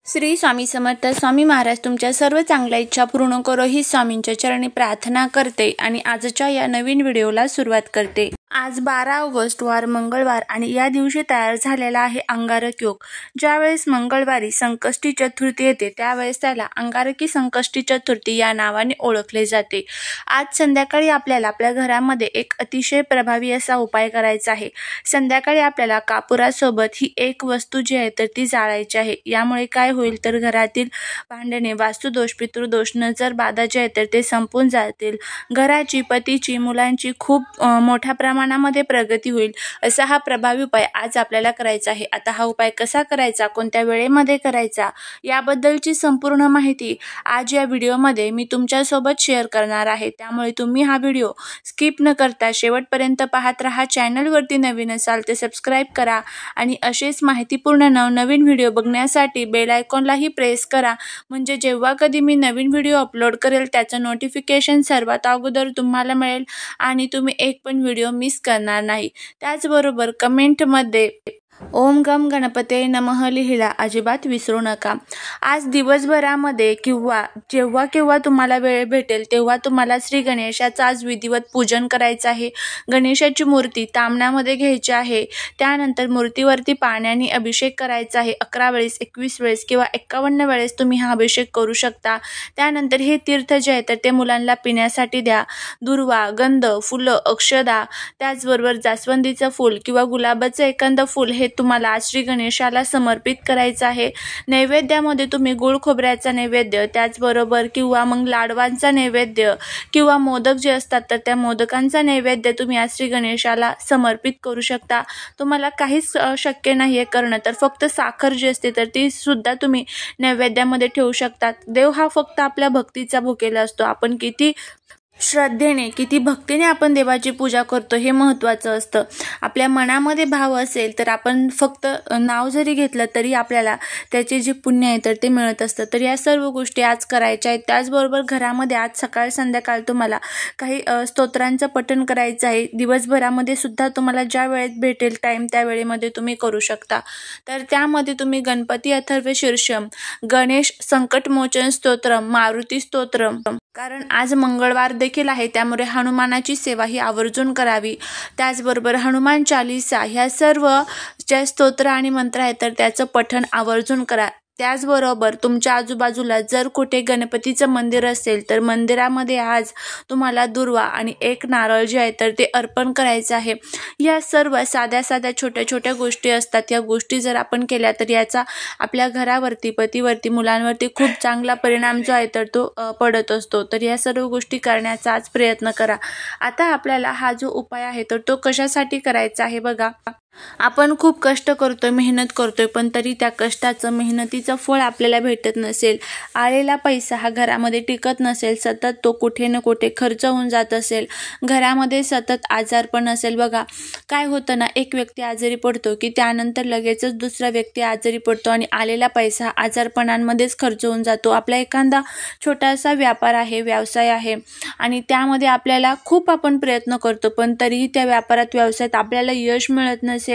श्री स्वामी समर्थ. स्वामी महाराज तुमच्या सर्व चांगल्या इच्छा पूर्ण करो ही स्वामींच्या चरणी प्रार्थना करते आणि आजच्या या नवीन व्हिडिओला सुरुवात करते. आज 12 ऑगस्ट वार मंगळवार आणि या दिवशी तयार झालेला आहे अंगारक योग. ज्यावेळेस मंगळवारी संकष्टी चतुर्थी येते त्यावेळेस त्याला अंगारकी संकष्टी चतुर्थी या नावाने ओळखले जाते. आज संध्याकाळी आपल्याला आपल्या घरामध्ये एक अतिशय प्रभावी असा उपाय करायचा आहे. संध्याकाळी आपल्याला कापुरासोबत ही एक वस्तू जी आहे तर ती जाळायची आहे. यामुळे काय होईल तर घरातील भांडणे, वास्तुदोष, पितृदोष, नजर बाधा जे आहे तर ते संपून जातील. घराची, पतीची, मुलांची खूप मोठ्या प्रमाणामध्ये प्रगती होईल. असा हा प्रभावी उपाय आज आपल्याला करायचा आहे. आता हा उपाय कसा करायचा, कोणत्या वेळेमध्ये करायचा याबद्दलची संपूर्ण माहिती आज या व्हिडिओमध्ये मी तुमच्यासोबत शेअर करणार आहे. त्यामुळे तुम्ही हा व्हिडिओ स्किप न करता शेवटपर्यंत पाहत राहा. चॅनलवरती नवीन असाल तर सबस्क्राईब करा आणि असेच माहितीपूर्ण नवनवीन व्हिडिओ बघण्यासाठी बेल आयकॉनलाही प्रेस करा. म्हणजे जेव्हा कधी मी नवीन व्हिडिओ अपलोड करेल त्याचं नोटिफिकेशन सर्वात अगोदर तुम्हाला मिळेल आणि तुम्ही एक पण व्हिडिओ मिस करणार नाही. त्याचबरोबर कमेंटमध्ये ओम गम गणपते नमः लिहिला अजिबात विसरू नका. आज दिवसभरामध्ये किंवा जेव्हा केव्हा तुम्हाला वेळ भेटेल तेव्हा तुम्हाला श्री गणेशाचं आज विधिवत पूजन करायचं आहे. गणेशाची मूर्ती तांब्यामध्ये घ्यायची आहे. त्यानंतर मूर्तीवरती पाण्याने अभिषेक करायचा आहे. 11 वेळेस, 21 वेळेस किंवा 51 वेळेस तुम्ही हा अभिषेक करू शकता. त्यानंतर हे तीर्थ जे आहे तर ते मुलांना पिण्यासाठी द्या. दुर्वा, गंध, फुलं, अक्षदा, त्याचबरोबर जास्वंदीचं फूल किंवा गुलाबाचं एखादं फूल हे तुम्हाला आज श्री गणेशाला समर्पित करायचं आहे. नैवेद्यामध्ये तुम्ही गुळ खोबऱ्याचा नैवेद्य, त्याचबरोबर किंवा मग लाडवांचा नैवेद्य किंवा मोदक जे असतात तर त्या मोदकांचा नैवेद्य तुम्ही आज श्री गणेशाला समर्पित करू शकता. तुम्हाला काहीच शक्य नाही आहे करणं तर फक्त साखर जी असते तर ती सुद्धा तुम्ही नैवेद्यामध्ये ठेवू शकतात. देव हा फक्त आपल्या भक्तीचा भुकेला असतो. आपण किती श्रद्धेने, किती भक्तीने आपण देवाची पूजा करतो हे महत्त्वाचं असतं. आपल्या मनामध्ये भाव असेल तर आपण फक्त नाव जरी घेतलं तरी आपल्याला त्याचे जे पुण्य आहे तर ते मिळत असतं. तर या सर्व गोष्टी आज करायच्या आहेत. त्याचबरोबर घरामध्ये आज सकाळ संध्याकाळ तुम्हाला काही स्तोत्रांचं पठण करायचं आहे. दिवसभरामध्ये सुद्धा तुम्हाला ज्या वेळेत भेटेल टाईम त्या वेळेमध्ये तुम्ही करू शकता. तर त्यामध्ये तुम्ही गणपती अथर्व शीर्षम, गणेश संकटमोचन स्तोत्र, मारुती स्तोत्र, कारण आज मंगळवार देखील आहे त्यामुळे हनुमानाची सेवा ही आवर्जून करावी. त्याचबरोबर हनुमान चालीसा ह्या सर्व ज्या स्तोत्र आणि मंत्र आहेत तर त्याचं पठण आवर्जून करा. त्याचबरोबर तुमच्या आजूबाजूला जर कुठे गणपतीचं मंदिर असेल तर मंदिरामध्ये आज तुम्हाला दुर्वा आणि एक नारळ जे आहे तर ते अर्पण करायचं आहे. या सर्व साध्या साध्या छोट्या छोट्या गोष्टी असतात. या गोष्टी जर आपण केल्या तर याचा आपल्या घरावरती, पतीवरती, मुलांवरती खूप चांगला परिणाम जो आहे तर तो पडत असतो. तर या सर्व गोष्टी करण्याचा आज प्रयत्न करा. आता आपल्याला हा जो उपाय आहे तर तो कशासाठी करायचा आहे बघा. आपण खूप कष्ट करतोय, मेहनत करतोय पण तरी त्या कष्टाचं, मेहनतीचं फळ आपल्याला भेटत नसेल. आलेला पैसा हा घरामध्ये टिकत नसेल, सतत तो कुठे ना कुठे खर्च होऊन जात असेल, घरामध्ये सतत आजारपण असेल. बघा काय होतं ना, एक व्यक्ती आजारी पडतो की त्यानंतर लगेचच दुसरा व्यक्ती आजारी पडतो आणि आलेला पैसा आजारपणांमध्येच खर्च होऊन जातो. आपला एखादा छोटासा व्यापार आहे, व्यवसाय आहे आणि त्यामध्ये आपल्याला खूप आपण प्रयत्न करतो पण तरीही त्या व्यापारात, व्यवसायात आपल्याला यश मिळत नसेल.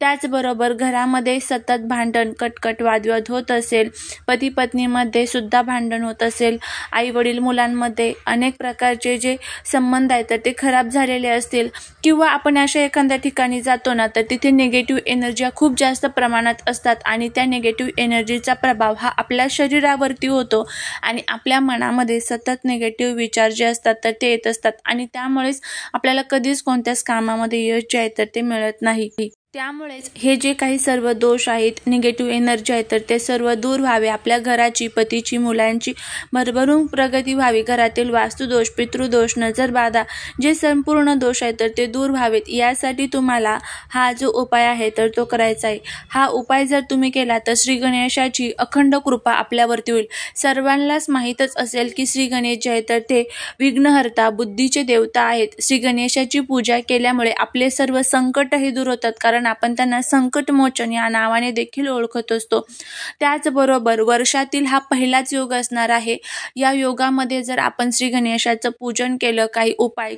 त्याचबरोबर घरामध्ये सतत भांडण, कटकट, वादविवाद होत असेल, पती पत्नीमध्ये सुद्धा भांडण होत असेल, आई वडील मुलांमध्ये अनेक प्रकारचे जे संबंध आहेत तर ते खराब झालेले असतील किंवा आपण अशा एखाद्या ठिकाणी जातो ना तर तिथे निगेटिव्ह एनर्जी खूप जास्त प्रमाणात असतात आणि त्या निगेटिव्ह एनर्जीचा प्रभाव हा आपल्या शरीरावरती होतो आणि आपल्या मनामध्ये सतत निगेटिव्ह विचार जे असतात तर ते येत असतात आणि त्यामुळेच आपल्याला कधीच कोणत्याच कामामध्ये यश जे आहे तर ते मिळत नाही. त्यामुळेच हे जे काही सर्व दोष आहेत, निगेटिव्ह एनर्जी आहे तर ते सर्व दूर व्हावे. आपल्या घराची, पतीची, मुलांची भरभरून प्रगती व्हावी. घरातील वास्तुदोष, पितृदोष, नजरबाधा जे संपूर्ण दोष आहेत तर ते दूर व्हावेत. यासाठी तुम्हाला हा जो उपाय आहे तर तो करायचा आहे. हा उपाय जर तुम्ही केला तर श्री गणेशाची अखंड कृपा आपल्यावरती होईल. सर्वांनाच माहीतच असेल की श्री गणेश जे आहे तर ते विघ्नहर्ता, बुद्धीचे देवता आहेत. श्री गणेशाची पूजा केल्यामुळे आपले सर्व संकटही दूर होतात. कारण कारण आपण त्यांना संकटमोचन या नावाने देखील ओळखत असतो। त्याचबरोबर वर्षातील हा पहिलाच योग असणार आहे। या योगामध्ये जर आपण श्री गणेशाचं पूजन केलं, काही उपाय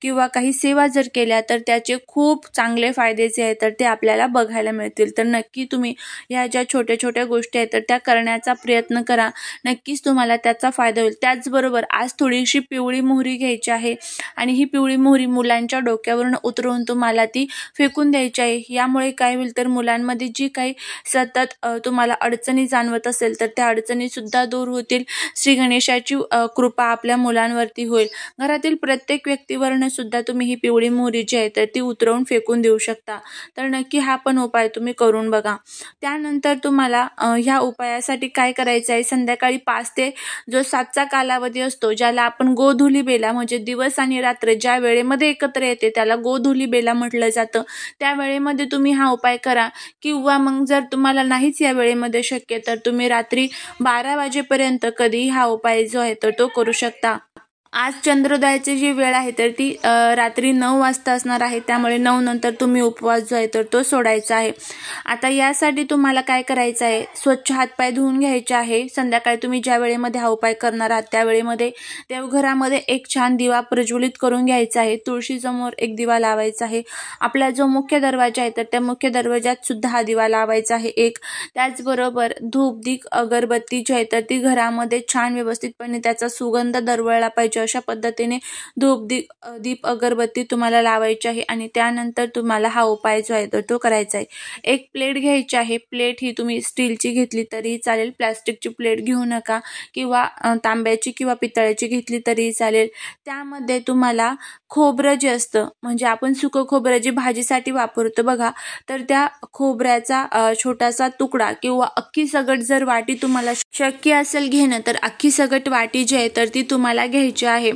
किंवा काही सेवा जर केल्या तर त्याचे खूप चांगले फायदे जे आहेत तर ते आपल्याला बघायला मिळतील। तर नक्की तुम्ही ह्या ज्या छोट्या छोट्या गोष्टी आहेत तर त्या करण्याचा प्रयत्न करा, नक्कीच तुम्हाला त्याचा फायदा होईल। त्याचबरोबर आज थोडीशी पिवळी मोहरी घ्यायची आहे आणि ही पिवळी मोहरी मुलांच्या डोक्यावरून उतरवून तुम्हाला ती फेकून द्यायची आहे। यामुळे काय होईल तर मुलांमध्ये जी काही सतत तुम्हाला अडचणी जाणवत असेल तर त्या अडचणी सुद्धा दूर होतील। श्री गणेशाची कृपा आपल्या मुलांवरती होईल। घरातील प्रत्येक व्यक्तीवरनं सुद्धा तुम्ही ही पिवळी मोहरी जी आहे तर ती उतरवून फेकून देऊ शकता। तर नक्की हा पण उपाय तुम्ही करून बघा। त्यानंतर तुम्हाला ह्या उपायासाठी काय करायचं आहे, संध्याकाळी 5 ते जो 7चा कालावधी असतो, ज्याला आपण गोधुली बेला म्हणजे दिवस आणि रात्र ज्या वेळेमध्ये एकत्र येते त्याला गोधुली बेला म्हटलं जातं, त्या वेळेमध्ये तुम्ही हा उपाय करा। किंवा मग जर तुम्हाला नाहीच या वेळेमध्ये शक्य तर तुम्ही रात्री 12 वाजेपर्यंत कधीही हा उपाय जो आहे तर तो करू शकता। आज चंद्रोदयाची जी वेळ आहे तर ती रात्री 9 वाजता असणार आहे, त्यामुळे 9 नंतर तुम्ही उपवास जो आहे तर तो सोडायचा आहे। आता यासाठी तुम्हाला काय करायचं आहे, स्वच्छ हातपाय धुवून घ्यायचे आहे। संध्याकाळी तुम्ही ज्या वेळेमध्ये हा उपाय करणार आहात त्या वेळेमध्ये देवघरामध्ये एक छान दिवा प्रज्वलित करून घ्यायचा आहे। तुळशीसमोर एक दिवा लावायचा आहे। आपला जो मुख्य दरवाजा आहे तर त्या मुख्य दरवाजात सुद्धा हा दिवा लावायचा आहे एक। त्याचबरोबर धूप दीप अगरबत्ती जी आहे तर ती घरामध्ये छान व्यवस्थितपणे त्याचा सुगंध दरवळला पाहिजे, अशा पद्धतीने धूप दीप अगरबत्ती तुम्हाला लावायची आहे। आणि त्यानंतर तुम्हाला हा उपाय जो आहे तर तो करायचा आहे। एक प्लेट घ्यायची आहे। प्लेट ही तुम्ही स्टीलची घेतली तरी चालेल, प्लास्टिकची प्लेट घेऊ नका, किंवा तांब्याची किंवा पितळाची घेतली तरी चालेल। त्यामध्ये तुम्हाला खोबरं जे असतं म्हणजे आपण सुकं खोबरं जे भाजीसाठी वापरतो बघा, तर त्या खोबऱ्याचा छोटासा तुकडा किंवा अख्खी सगट जर वाटी तुम्हाला शक्य असेल घेणं तर अख्खी सगट वाटी जी आहे तर ती तुम्हाला घ्यायची आहे।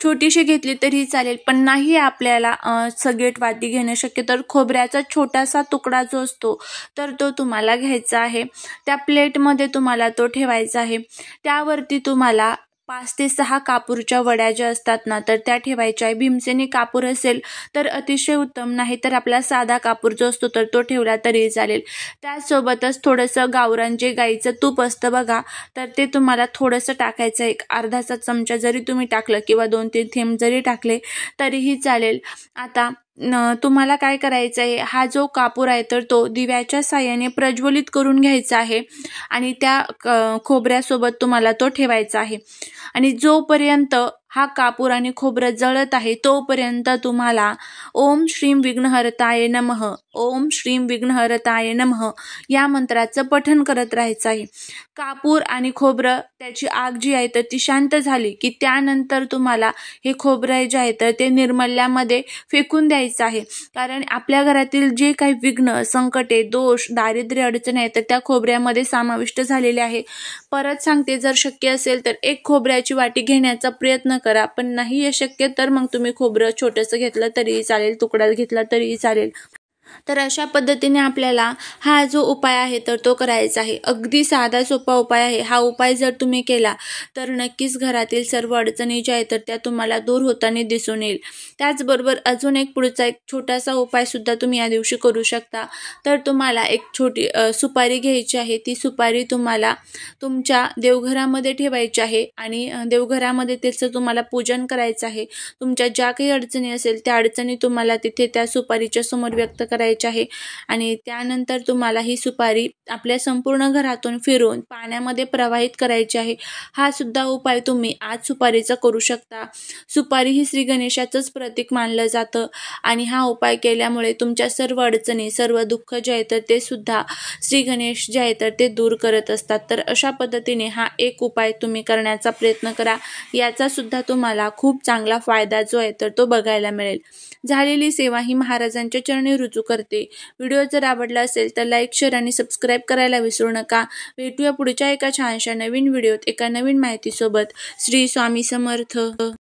छोटीशी घेतली तरी चालेल, पण नाही आपल्याला सगट वाटी घेणं शक्य तर खोबऱ्याचा छोटासा तुकडा जो असतो तर तो तुम्हाला घ्यायचा आहे। त्या प्लेटमध्ये तुम्हाला तो ठेवायचा आहे। त्यावरती तुम्हाला 5 ते 6 कापूरच्या वड्या ज्या असतात ना तर त्या ठेवायच्या आहे। भीमसेनी कापूर असेल तर अतिशय उत्तम, नाही तर आपला साधा कापूर जो असतो तर तो ठेवला तरी चालेल। त्यासोबतच थोडंसं गावरान जे गाईचं तूप असतं बघा, तर ते तुम्हाला थोडंसं टाकायचं, एक अर्धाचा चमचा जरी तुम्ही टाकलं किंवा 2-3 थेंब जरी टाकले तरीही चालेल। आता तुम्हाला काय करायचं आहे, हा जो कापूर आहे तर तो दिव्याच्या साहाय्याने प्रज्वलित करून घ्यायचा आहे आणि त्या खोबऱ्यासोबत तुम्हाला तो ठेवायचा आहे। आणि जोपर्यंत हा कापूर आणि खोबरं जळत आहे तोपर्यंत तुम्हाला ओम श्रीम विघ्नहरताय नमः, ओम श्रीम विघ्नहरताय नमः या मंत्राचं पठण करत राहायचं आहे। कापूर आणि खोबरं त्याची आग जी आहे तर ती शांत झाली की त्यानंतर तुम्हाला हे खोबरं जे आहे तर ते निर्मल्यामध्ये फेकून द्यायचं आहे। कारण आपल्या घरातील जे काही विघ्न, संकटे, दोष, दारिद्र्य, अडचणी आहेत तर त्या खोबऱ्यामध्ये समाविष्ट झालेले आहे। परत सांगते, जर शक्य असेल तर एक खोबऱ्याची वाटी घेण्याचा प्रयत्न करा, पण नाही शक्य तर मग तुम्ही खोबरं छोटंसं घेतलं तरीही चालेल, तुकडा घेतला तरीही चालेल। तर अशा पद्धतीने आपल्याला हा जो उपाय आहे तर तो करायचा आहे। अगदी साधा सोपा उपाय आहे। हा उपाय जर तुम्ही केला तर नक्कीच घरातील सर्व अडचणी ज्या आहेत तर त्या तुम्हाला दूर होताना दिसून येईल। त्याचबरोबर अजून एक पुढचा एक छोटासा उपाय सुद्धा तुम्ही या दिवशी करू शकता। तर तुम्हाला एक छोटी सुपारी घ्यायची आहे। ती सुपारी तुम्हाला तुमच्या देवघरामध्ये ठेवायची आहे आणि देवघरामध्ये त्याचं तुम्हाला पूजन करायचं आहे। तुमच्या ज्या काही अडचणी असेल त्या अडचणी तुम्हाला तिथे त्या सुपारीच्या समोर व्यक्त करायची आहे आणि त्यानंतर तुम्हाला ही सुपारी आपल्या संपूर्ण घरातून फिरून पाण्यामध्ये प्रवाहित करायची आहे। हा सुद्धा उपाय तुम्ही आज सुपारीचा करू शकता। सुपारी ही श्री गणेशाचंच प्रतीक मानलं जातं आणि हा उपाय केल्यामुळे तुमच्या सर्व अडचणी, सर्व दुःख जे आहे तर ते सुद्धा श्री गणेश जे आहे तर ते दूर करत असतात। तर अशा पद्धतीने हा एक उपाय तुम्ही करण्याचा प्रयत्न करा, याचा सुद्धा तुम्हाला खूप चांगला फायदा जो आहे तर तो बघायला मिळेल। झालेली सेवा ही महाराजांच्या चरणी रुजू करते। व्हिडिओ जर आवडला असेल तर लाईक, शेअर आणि सबस्क्राईब करायला विसरू नका। भेटूया पुढच्या एका छानशा नवीन व्हिडिओत एका नवीन माहितीसोबत। श्री स्वामी समर्थ।